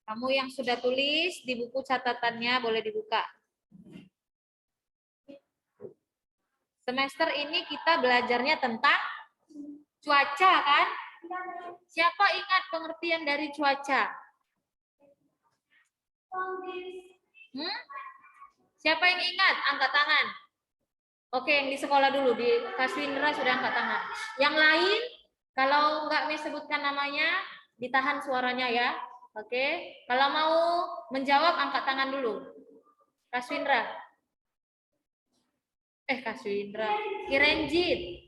Kamu yang sudah tulis di buku catatannya boleh dibuka. Semester ini kita belajarnya tentang cuaca kan? Siapa ingat pengertian dari cuaca? Siapa yang ingat? Angkat tangan. Oke, yang di sekolah dulu, di Kaswindra sudah angkat tangan. Yang lain, kalau nggak disebutkan namanya, ditahan suaranya ya. Oke, kalau mau menjawab angkat tangan dulu. Kaswindra. Kaswindra. Kirenjit.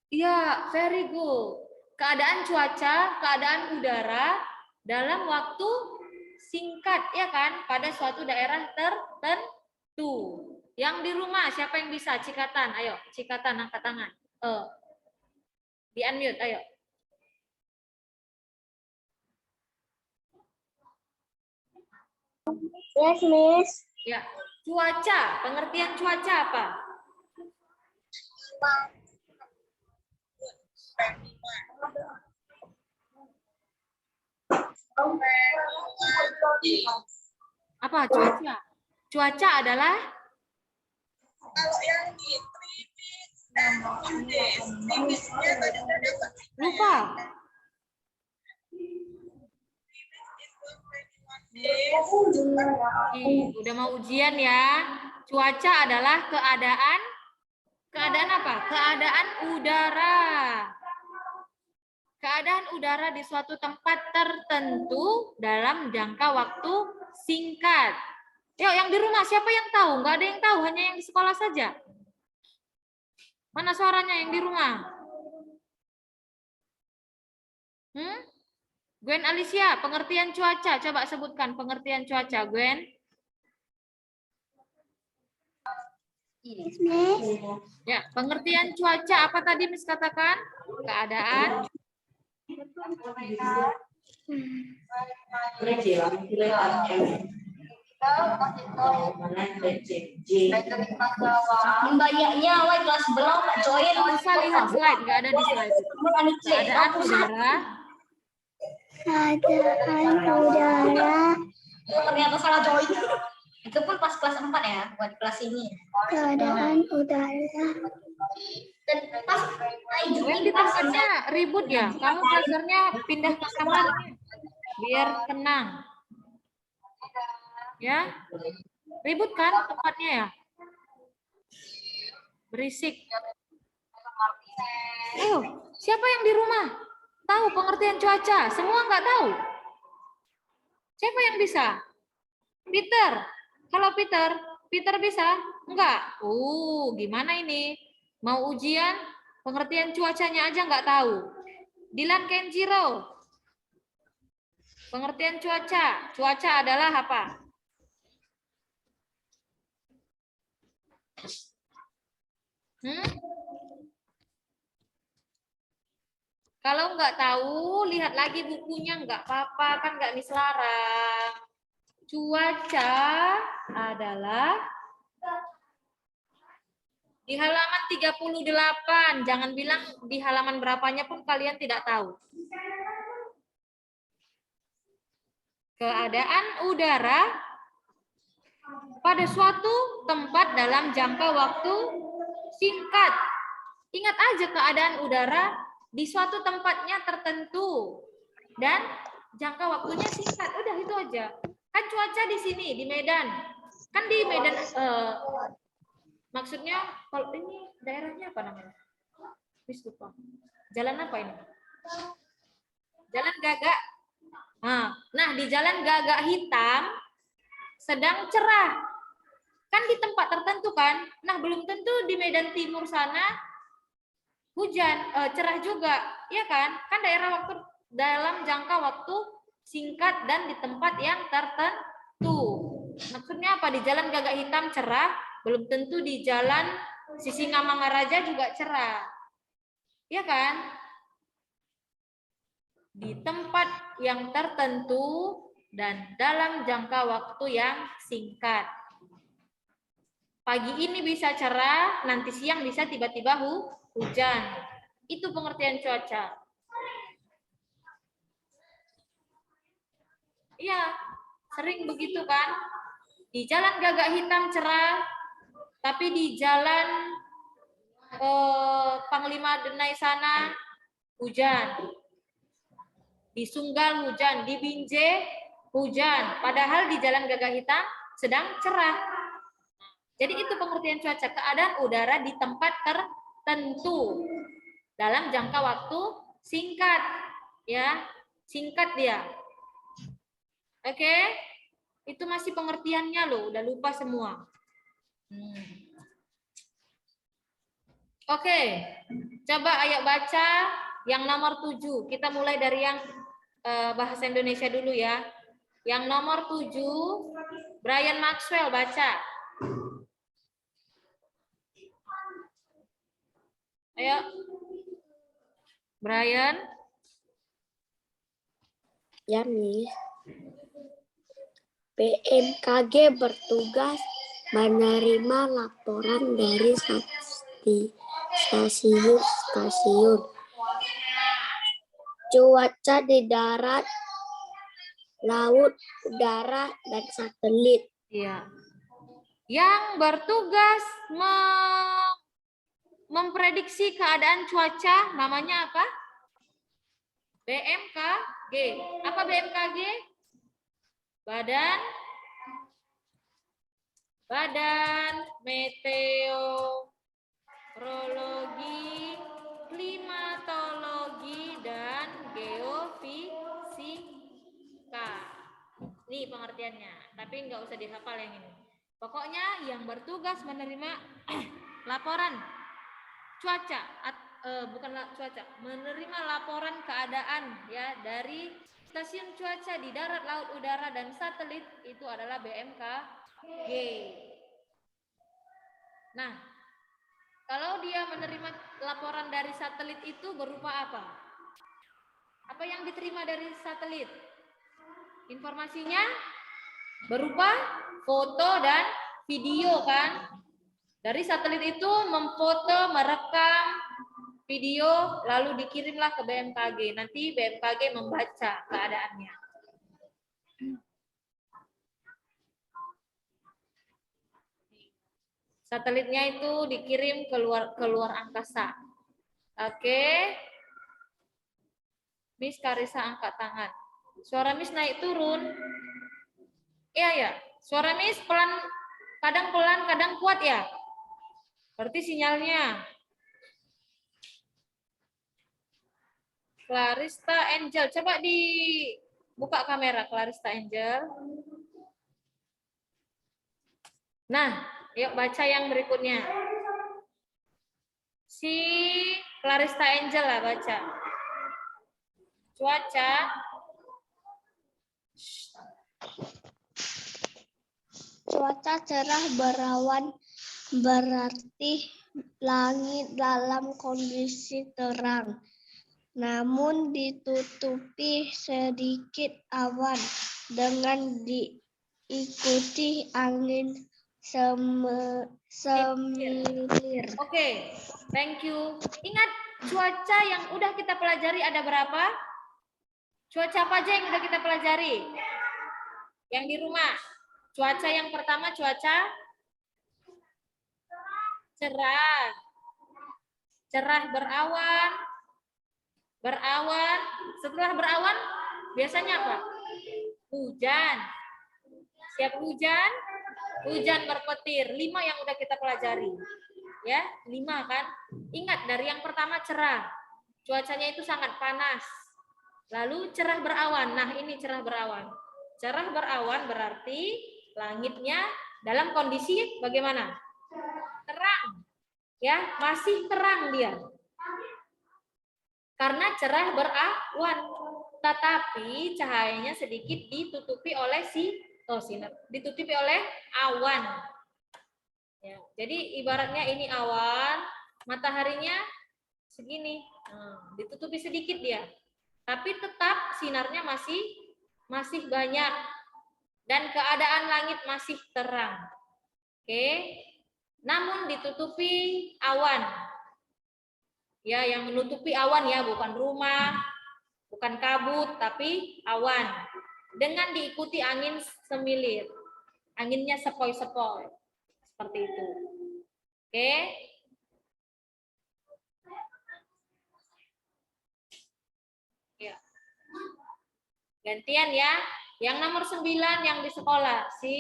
Iya, very good. Keadaan cuaca, keadaan udara dalam waktu singkat, ya kan? Pada suatu daerah tertentu. Yang di rumah, siapa yang bisa? Cikatan, ayo. Cikatan, angkat tangan. Di unmute, ayo. Yes, Miss. Ya, cuaca. Pengertian cuaca apa? Apa cuaca? Cuaca adalah kalau yang di lupa. Udah mau ujian ya. Cuaca adalah keadaan apa? Keadaan udara. Keadaan udara di suatu tempat tertentu dalam jangka waktu singkat. Yuk, yang di rumah siapa yang tahu? Nggak ada yang tahu, hanya yang di sekolah saja. Mana suaranya yang di rumah? Gwen Alicia, pengertian cuaca. Coba sebutkan pengertian cuaca, Gwen. Ya, pengertian cuaca apa tadi Miss katakan? Keadaan Banyaknya kelas belum join. bisa lihat slide, nggak ada di slide. Keadaan udara. Keadaan udara. Ternyata salah join. Itu pun pas kelas 4 ya, buat kelas ini. Keadaan udara. Dan pas Gwen di tempatnya ribut ya. Kamu belajarnya pindah ke kamar biar tenang. Ya, ribut kan tempatnya ya? Berisik. Siapa yang di rumah tahu pengertian cuaca? Semua nggak tahu. Siapa yang bisa? Peter. Kalau Peter bisa? Enggak. Gimana ini? Mau ujian, pengertian cuacanya aja nggak tahu. Dilan Kenjiro. Pengertian cuaca. Cuaca adalah apa? Kalau nggak tahu, lihat lagi bukunya, nggak apa-apa, kan nggak mislarang. Cuaca adalah di halaman 38. Jangan bilang di halaman berapanya pun kalian tidak tahu. Keadaan udara pada suatu tempat dalam jangka waktu singkat. Ingat aja keadaan udara di suatu tempatnya tertentu dan jangka waktunya singkat. Udah itu aja. Kan cuaca di sini di Medan. Kan di Medan maksudnya kalau ini daerahnya apa namanya? Lupa. Jalan apa ini? Jalan Gagak. Nah, di Jalan Gagak Hitam sedang cerah. Kan di tempat tertentu kan? Nah, belum tentu di Medan Timur sana hujan, cerah juga, ya kan? Kan daerah waktu dalam jangka waktu singkat dan di tempat yang tertentu. Maksudnya apa? Di Jalan Gagak Hitam cerah, belum tentu di Jalan Sisingamangaraja juga cerah. Ya kan? Di tempat yang tertentu dan dalam jangka waktu yang singkat. Pagi ini bisa cerah, nanti siang bisa tiba-tiba hujan. Itu pengertian cuaca. Iya, sering begitu kan? Di jalan Gagak Hitam cerah, tapi di jalan Panglima Denai sana hujan. Di Sunggal hujan, di Binjai hujan. Padahal di jalan Gagak Hitam sedang cerah. Jadi itu pengertian cuaca, keadaan udara di tempat tertentu dalam jangka waktu singkat, ya, singkat dia. Oke, itu masih pengertiannya loh, udah lupa semua. Oke, coba ayo baca yang nomor 7. Kita mulai dari yang bahasa Indonesia dulu ya. Yang nomor 7, Brian Maxwell baca. Ayo, Brian. Ya, Miss. BMKG bertugas menerima laporan dari stasiun-stasiun cuaca di darat, laut, udara, dan satelit. Iya. Yang bertugas memprediksi keadaan cuaca namanya apa? BMKG. Apa BMKG? Badan Meteorologi, Klimatologi, dan Geofisika. Nih pengertiannya, tapi nggak usah dihafal yang ini. Pokoknya yang bertugas menerima laporan cuaca, menerima laporan keadaan ya dari stasiun cuaca di darat, laut, udara, dan satelit itu adalah BMKG. Nah, kalau dia menerima laporan dari satelit itu berupa apa? Apa yang diterima dari satelit? Informasinya berupa foto dan video kan? Dari satelit itu memfoto, merekam video, lalu dikirimlah ke BMKG. Nanti BMKG membaca keadaannya. Satelitnya itu dikirim ke luar angkasa. Oke. Miss Karisa angkat tangan. Suara Miss naik turun. Iya ya. Suara Miss kadang pelan, kadang kuat ya. Berarti sinyalnya. Clarista Angel, coba dibuka kamera Clarista Angel. Nah, yuk baca yang berikutnya. Si Clarista Angel lah baca. Cuaca. Cuaca cerah berawan berarti langit dalam kondisi terang, namun ditutupi sedikit awan dengan diikuti angin semilir. Oke, thank you. Ingat cuaca yang udah kita pelajari ada berapa? Cuaca apa aja yang udah kita pelajari? Yang di rumah. Cuaca yang pertama cuaca cerah. Cerah berawan. Berawan. Setelah berawan biasanya apa? Hujan. Siap hujan? Hujan berpetir. 5 yang udah kita pelajari. Ya, 5 kan? Ingat dari yang pertama cerah. Cuacanya itu sangat panas. Lalu cerah berawan. Nah, ini cerah berawan. Cerah berawan berarti langitnya dalam kondisi bagaimana? Terang. Ya, masih terang dia. Karena cerah berawan. Tetapi cahayanya sedikit ditutupi oleh ditutupi oleh awan. Ya, jadi ibaratnya ini awan, mataharinya segini, ditutupi sedikit dia. Tapi tetap sinarnya masih banyak dan keadaan langit masih terang. Oke. namun ditutupi awan. Ya, yang menutupi awan ya, bukan rumah, bukan kabut, tapi awan. Dengan diikuti angin semilir. Anginnya sepoi-sepoi. Seperti itu. Oke. Ya. Gantian ya. Yang nomor 9 yang di sekolah, si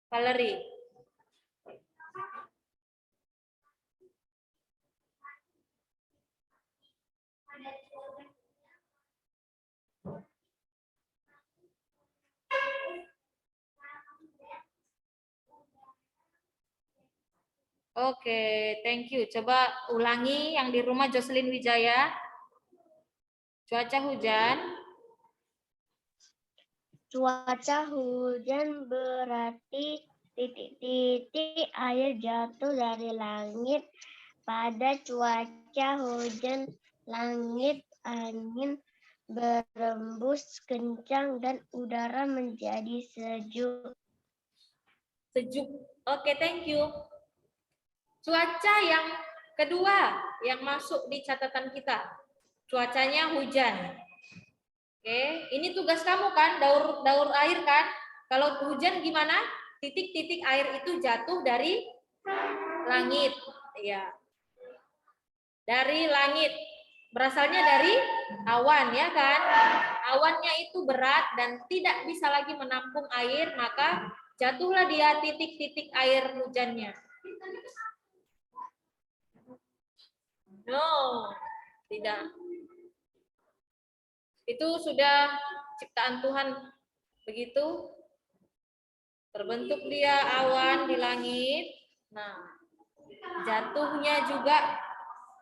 Valerie. Oke, thank you. Coba ulangi yang di rumah Jocelyn Wijaya. Cuaca hujan. Cuaca hujan berarti titik-titik air jatuh dari langit. Pada cuaca hujan, langit angin berembus kencang dan udara menjadi sejuk. Sejuk. Oke, thank you. Cuaca yang kedua yang masuk di catatan kita. Cuacanya hujan. Oke, ini tugas kamu kan, daur air kan? Kalau hujan gimana? Titik-titik air itu jatuh dari langit. Ya. Dari langit. Berasalnya dari awan ya kan? Awannya itu berat dan tidak bisa lagi menampung air, maka jatuhlah dia titik-titik air hujannya. No, tidak. Itu sudah ciptaan Tuhan begitu. Terbentuk dia awan di langit. Nah, jatuhnya juga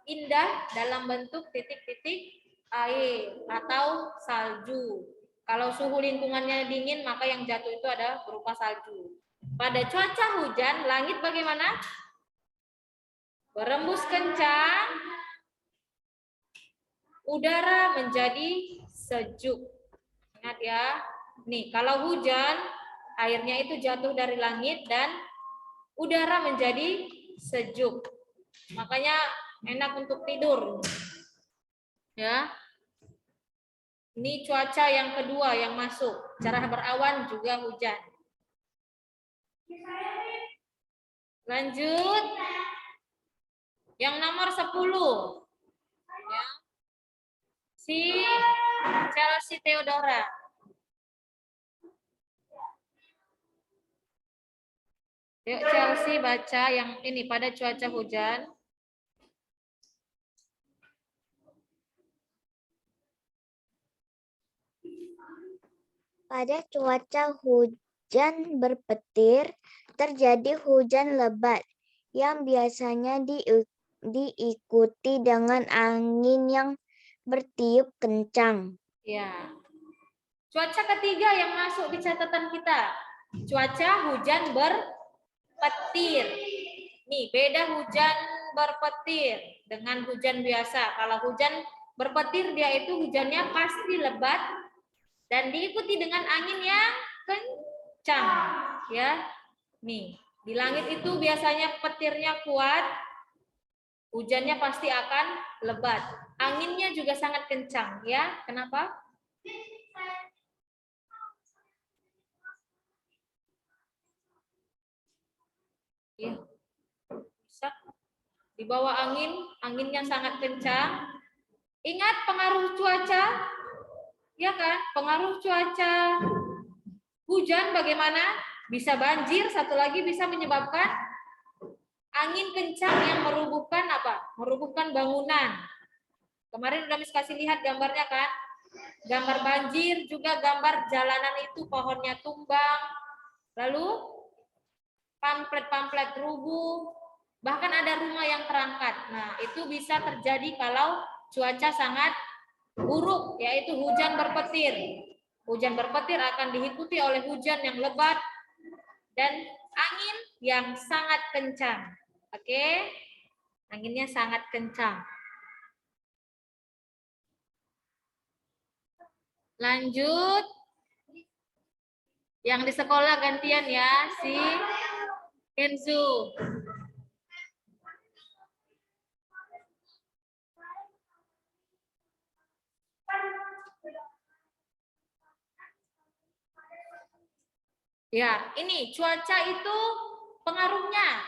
indah dalam bentuk titik-titik air atau salju. Kalau suhu lingkungannya dingin, maka yang jatuh itu ada berupa salju. Pada cuaca hujan, langit bagaimana? Berembus kencang, udara menjadi sejuk. Ingat ya, nih kalau hujan, airnya itu jatuh dari langit dan udara menjadi sejuk. Makanya enak untuk tidur. Ya. Ini cuaca yang kedua yang masuk. Cerah berawan juga hujan. Lanjut. Yang nomor 10. Ya. Si Chelsea Theodora. Yuk Chelsea baca yang ini pada cuaca hujan. Pada cuaca hujan berpetir, terjadi hujan lebat yang biasanya diikuti dengan angin yang bertiup kencang. Ya. Cuaca ketiga yang masuk di catatan kita. Cuaca hujan berpetir. Nih, beda hujan berpetir dengan hujan biasa. Kalau hujan berpetir dia itu hujannya pasti lebat dan diikuti dengan angin yang kencang, ya. Nih, di langit itu biasanya petirnya kuat, hujannya pasti akan lebat. Anginnya juga sangat kencang, ya. Kenapa? Ya. Bisa. Di bawah angin, anginnya sangat kencang. Ingat pengaruh cuaca? Ya kan? Pengaruh cuaca hujan bagaimana? Bisa banjir, satu lagi bisa menyebabkan angin kencang yang merubuhkan apa? Merubuhkan bangunan. Kemarin udah Miss kasih lihat gambarnya kan? Gambar banjir, juga gambar jalanan itu pohonnya tumbang. Lalu pamflet-pamflet rubuh, bahkan ada rumah yang terangkat. Nah, itu bisa terjadi kalau cuaca sangat buruk, yaitu hujan berpetir. Hujan berpetir akan diikuti oleh hujan yang lebat dan angin yang sangat kencang. Oke? Anginnya sangat kencang. Lanjut. Yang di sekolah gantian ya, si Kenzo. Ya, ini cuaca itu pengaruhnya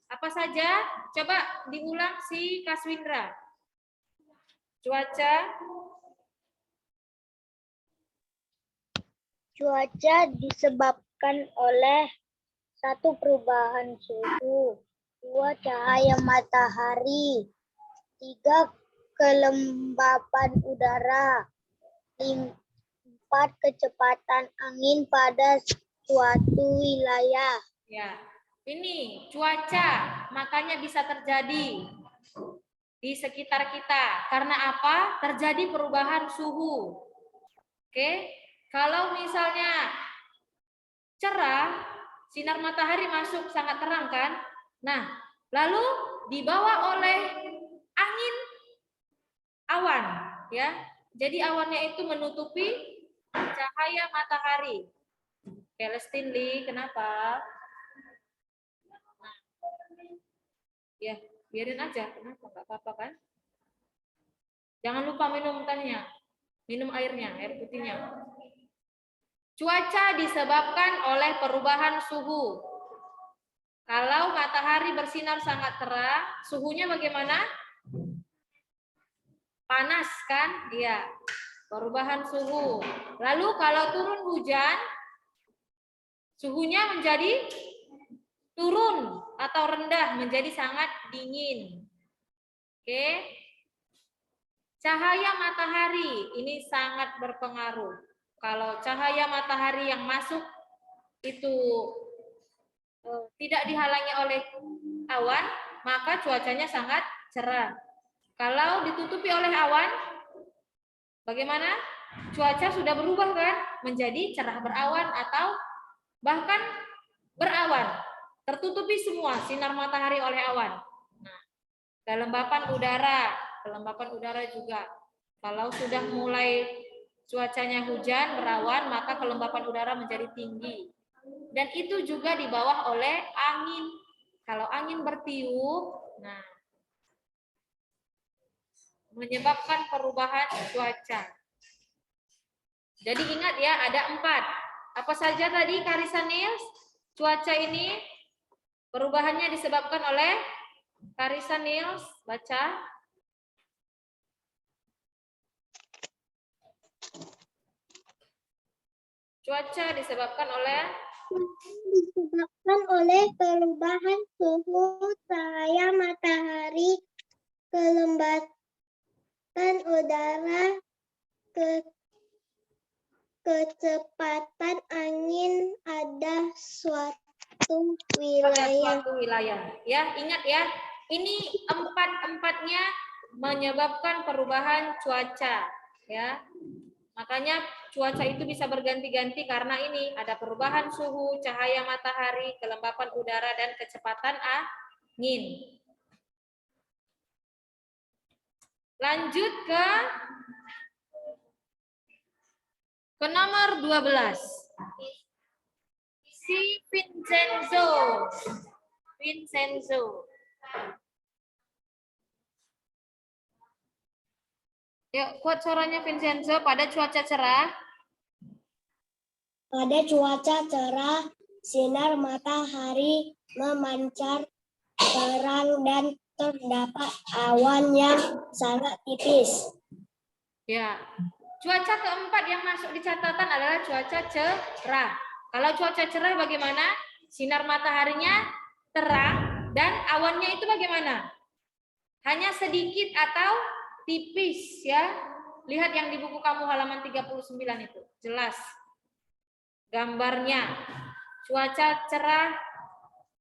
apa saja? Coba diulang si Kaswindra. Cuaca. Cuaca disebabkan oleh satu perubahan suhu, dua cahaya matahari, tiga kelembapan udara, empat kecepatan angin pada suatu wilayah. Ya, ini cuaca, makanya bisa terjadi di sekitar kita. Karena apa? Terjadi perubahan suhu. Oke, kalau misalnya cerah, sinar matahari masuk sangat terang kan? Nah, lalu dibawa oleh angin awan, ya. Jadi awannya itu menutupi cahaya matahari. Celestine Lee, kenapa? Ya, biarin aja. Kenapa? Nggak apa-apa kan? Jangan lupa minum tehnya. Minum airnya, air putihnya. Cuaca disebabkan oleh perubahan suhu. Kalau matahari bersinar sangat terang, suhunya bagaimana? Panas kan? Iya. Perubahan suhu. Lalu kalau turun hujan, suhunya menjadi turun atau rendah, menjadi sangat dingin. Oke. Cahaya matahari ini sangat berpengaruh. Kalau cahaya matahari yang masuk itu tidak dihalangi oleh awan, maka cuacanya sangat cerah. Kalau ditutupi oleh awan, bagaimana? Cuaca sudah berubah kan? Menjadi cerah berawan atau bahkan berawan. Tertutupi semua sinar matahari oleh awan. Nah, kelembapan udara juga. Kalau sudah mulai cuacanya hujan, berawan, maka kelembapan udara menjadi tinggi. Dan itu juga di bawah oleh angin. Kalau angin bertiup, nah, menyebabkan perubahan cuaca. Jadi ingat ya, ada 4. Apa saja tadi, Karissa Nils? Cuaca ini perubahannya disebabkan oleh Karissa Nils. Baca. Cuaca disebabkan oleh Perubahan suhu, cahaya matahari, kelembapan udara, kecepatan angin ada suatu wilayah. Ya, ingat ya. Ini empat-empatnya menyebabkan perubahan cuaca, ya. Makanya cuaca itu bisa berganti-ganti karena ini ada perubahan suhu, cahaya matahari, kelembapan udara, dan kecepatan angin. Lanjut ke nomor 12. Si Vincenzo. Yuk, kuat suaranya Vincenzo. Pada cuaca cerah. Pada cuaca cerah, sinar matahari memancar terang dan terdapat awan yang sangat tipis. Ya. Cuaca keempat yang masuk di catatan adalah cuaca cerah. Kalau cuaca cerah bagaimana? Sinar mataharinya terang dan awannya itu bagaimana? Hanya sedikit atau tipis ya. Lihat yang di buku kamu halaman 39 itu. Jelas. Gambarnya. Cuaca cerah,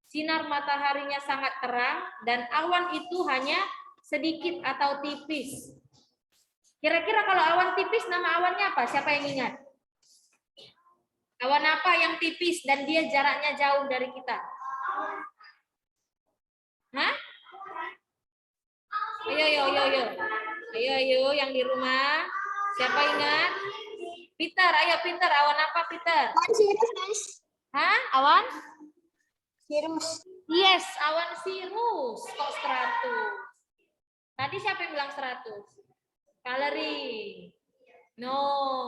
sinar mataharinya sangat terang dan awan itu hanya sedikit atau tipis. Kira-kira kalau awan tipis nama awannya apa? Siapa yang ingat? Awan apa yang tipis dan dia jaraknya jauh dari kita? Hah? Ayo yang di rumah. Siapa ingat? Peter, ayo Peter, awan apa Peter? Hah? Awan? Sirus. Yes, awan sirus. Kok stratus? Tadi siapa yang bilang stratus? Valerie. No,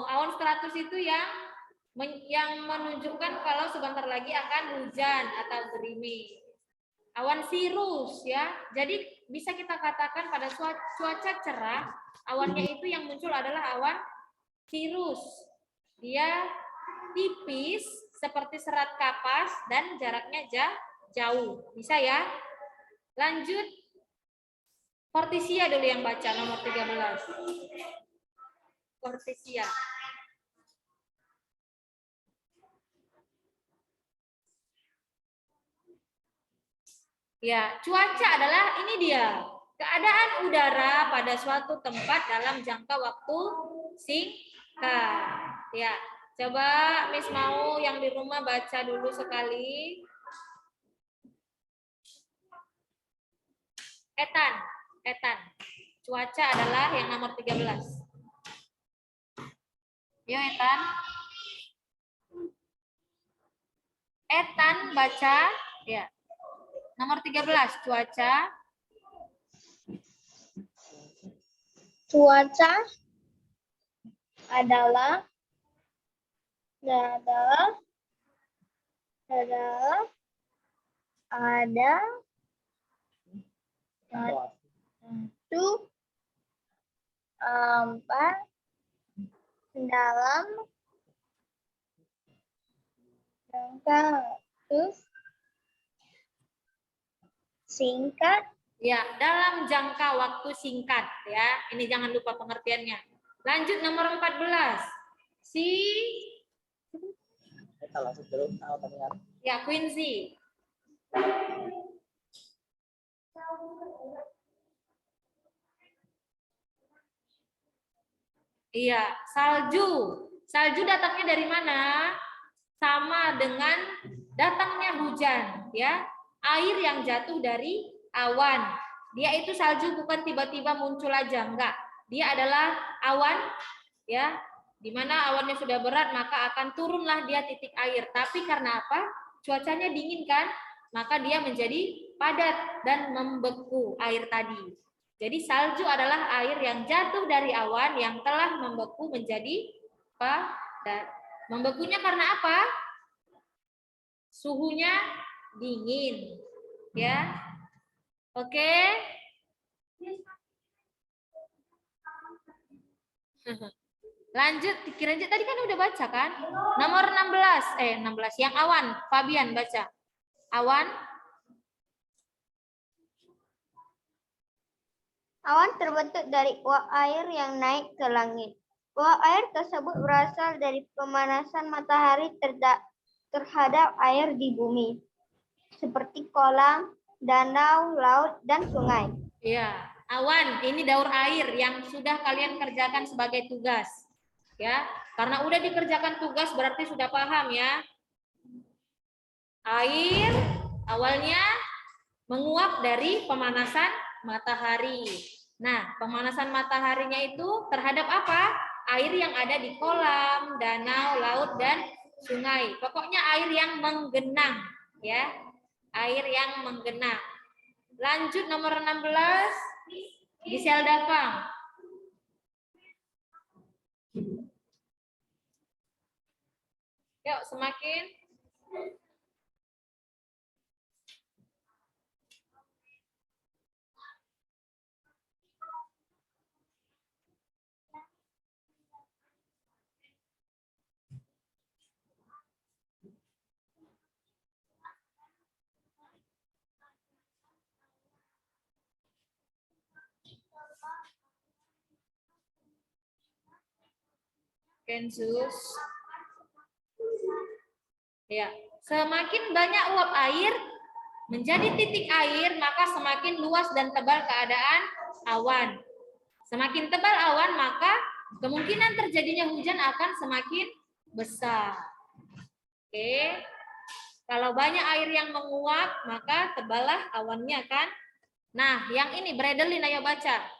awan stratus itu yang menunjukkan kalau sebentar lagi akan hujan atau gerimis. Awan sirus ya. Jadi bisa kita katakan pada cuaca cerah, awannya itu yang muncul adalah awan sirus. Dia tipis seperti serat kapas dan jaraknya jauh. Bisa ya? Lanjut. Fortisia dulu yang baca nomor 13. Fortisia. Ya, cuaca adalah ini dia. Keadaan udara pada suatu tempat dalam jangka waktu singkat. Ya, coba Miss mau yang di rumah baca dulu sekali. Etan. Cuaca adalah yang nomor 13. Yo, Etan. Etan baca, ya. Nomor 13, cuaca. Cuaca adalah ada satu empat dalam jangka singkat. Ya, dalam jangka waktu singkat ya. Ini jangan lupa pengertiannya. Lanjut nomor 14. Ya, Quincy. Iya, salju. Salju datangnya dari mana? Sama dengan datangnya hujan, ya. Air yang jatuh dari awan. Dia itu salju bukan tiba-tiba muncul aja, enggak. Dia adalah awan, ya. Di mana awannya sudah berat, maka akan turunlah dia titik air. Tapi karena apa? Cuacanya dingin kan? Maka dia menjadi padat dan membeku air tadi. Jadi salju adalah air yang jatuh dari awan yang telah membeku menjadi padat. Membekunya karena apa? Suhunya dingin. Ya. Oke. Lanjut, kira-kira tadi kan udah baca kan? Nomor 16 yang awan. Fabian baca. Awan. Awan terbentuk dari uap air yang naik ke langit. Uap air tersebut berasal dari pemanasan matahari terhadap air di bumi, seperti kolam, danau, laut, dan sungai. Ya, awan ini daur air yang sudah kalian kerjakan sebagai tugas. Ya, karena udah dikerjakan tugas berarti sudah paham ya. Air awalnya menguap dari pemanasan matahari. Nah, pemanasan mataharinya itu terhadap apa? Air yang ada di kolam, danau, laut, dan sungai. Pokoknya air yang menggenang, ya. Air yang menggenang. Lanjut nomor 16, Giselle Pang. Yuk, semakin. Kensus. Ya, semakin banyak uap air menjadi titik air, maka semakin luas dan tebal keadaan awan. Semakin tebal awan, maka kemungkinan terjadinya hujan akan semakin besar. Oke. Kalau banyak air yang menguap, maka teballah awannya kan. Nah, yang ini Bredelin, ayo baca.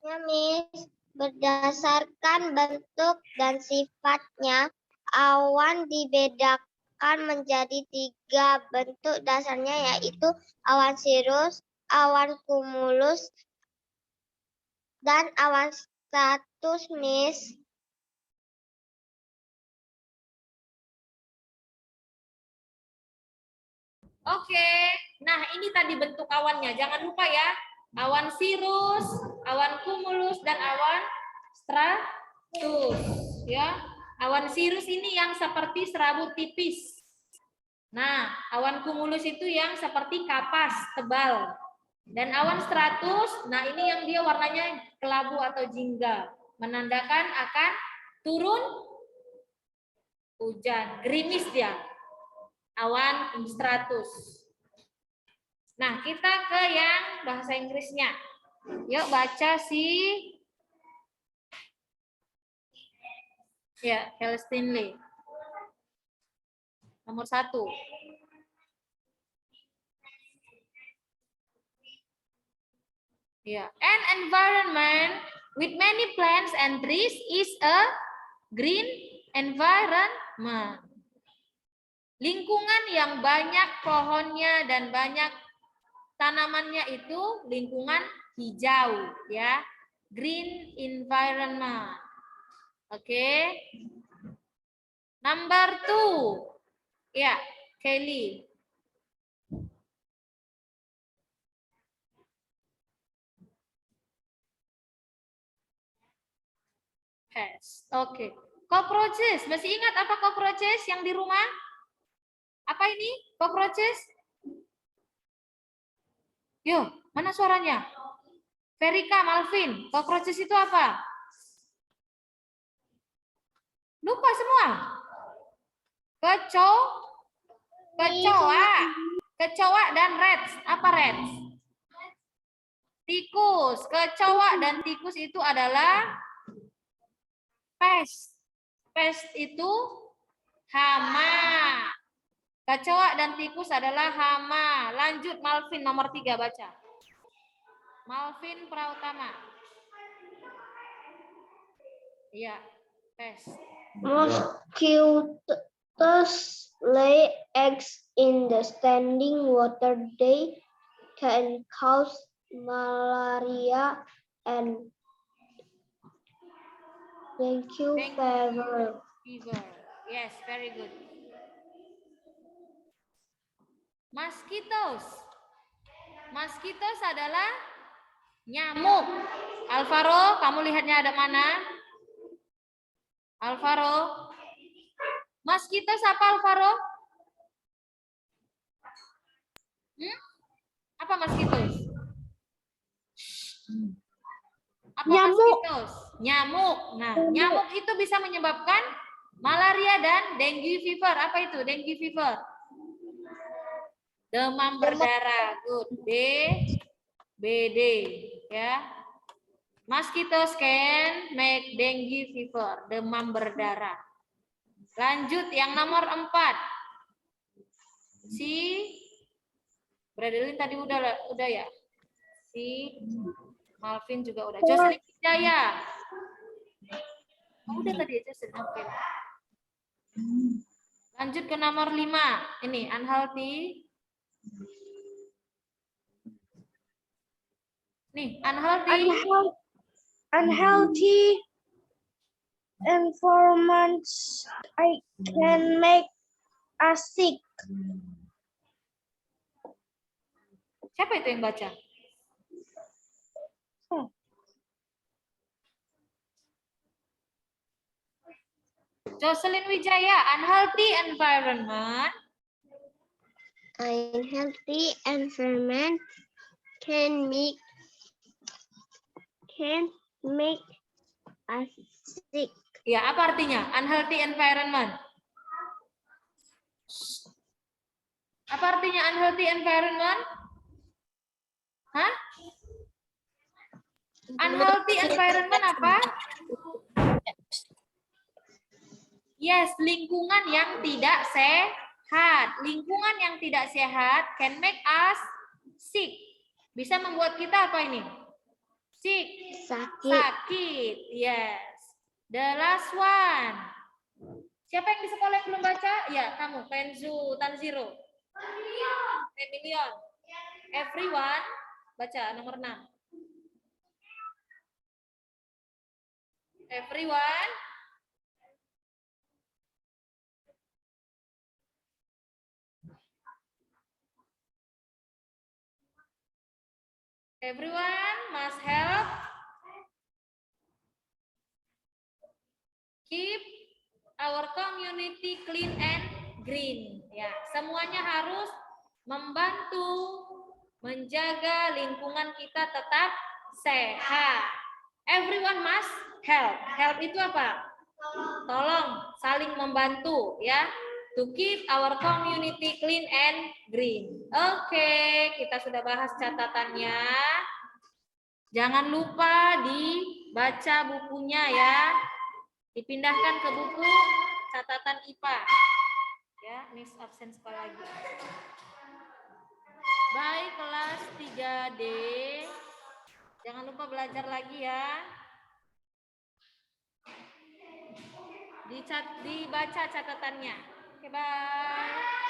Ya, Miss. Berdasarkan bentuk dan sifatnya, Awan dibedakan menjadi 3 bentuk dasarnya, yaitu awan sirus, awan kumulus, dan awan stratus, Miss. Oke, nah ini tadi bentuk awannya. Jangan lupa ya, awan sirus, awan kumulus, dan awan stratus. Ya, awan sirus ini yang seperti serabut tipis. Nah, awan kumulus itu yang seperti kapas tebal. Dan awan stratus, nah ini yang dia warnanya kelabu atau jingga, menandakan akan turun hujan, gerimis dia. Awan stratus. Nah, kita ke yang bahasa Inggrisnya. Yuk baca ya, Hal Stanley. Nomor 1. Ya, an environment with many plants and trees is a green environment. Lingkungan yang banyak pohonnya dan banyak tanamannya itu lingkungan hijau, ya. Green environment. Oke. Number 2. Ya, Kelly. Pest. Oke. Cockroaches. Masih ingat apa cockroaches yang di rumah? Apa ini? Cockroaches? Yo, mana suaranya? Verika, Malvin, cockroaches itu apa? Lupa semua. Kecoa dan rats. Apa rats? Tikus. Kecoa dan tikus itu adalah pest. Pest itu hama. Kecoa dan tikus adalah hama. Lanjut Malvin nomor 3 baca. Malvin Prautama. Iya, pest. Mosquitoes lay eggs in the standing water. They can cause malaria and dengue fever. Yes, very good. Mosquitoes adalah nyamuk. Alvaro, kamu lihatnya ada mana? Alvaro. Mosquitoes apa, Alvaro? Apa mosquitoes? Apa mosquitoes? Nyamuk. Nah, nyamuk itu bisa menyebabkan malaria dan dengue fever. Apa itu dengue fever? Demam berdarah. Good. BD, ya. Mosquitoes can make dengue fever, demam berdarah. Lanjut yang nomor 4. Bradelin tadi udah ya. Malvin juga udah. Jocelyn Wijaya. Oh, udah tadi Jocelyn. Oke. Lanjut ke nomor 5. Ini unhealthy. Nih, Unhealthy environments can make us sick. Siapa itu yang baca? Jocelyn Wijaya, unhealthy environment. Unhealthy environment can make us sick. Ya, apa artinya? Unhealthy environment. Apa artinya unhealthy environment? Hah? Unhealthy environment apa? Yes, lingkungan yang tidak sehat. Lingkungan yang tidak sehat can make us sick. Bisa membuat kita apa ini? Sick. Sakit. Yes. The last one. Siapa yang di sekolah yang belum baca? Ya, kamu, Penzu, Tanziro. Emilion. Everyone, baca nomor 6. Everyone. Everyone must help keep our community clean and green. Ya, semuanya harus membantu menjaga lingkungan kita tetap sehat. Everyone must help. Help itu apa? Tolong, saling membantu ya. To keep our community clean and green. Oke, kita sudah bahas catatannya. Jangan lupa dibaca bukunya ya. Dipindahkan ke buku catatan IPA. Ya, Miss absen sekali lagi. Baik, kelas 3D. Jangan lupa belajar lagi ya. Dibaca catatannya. Oke, bye.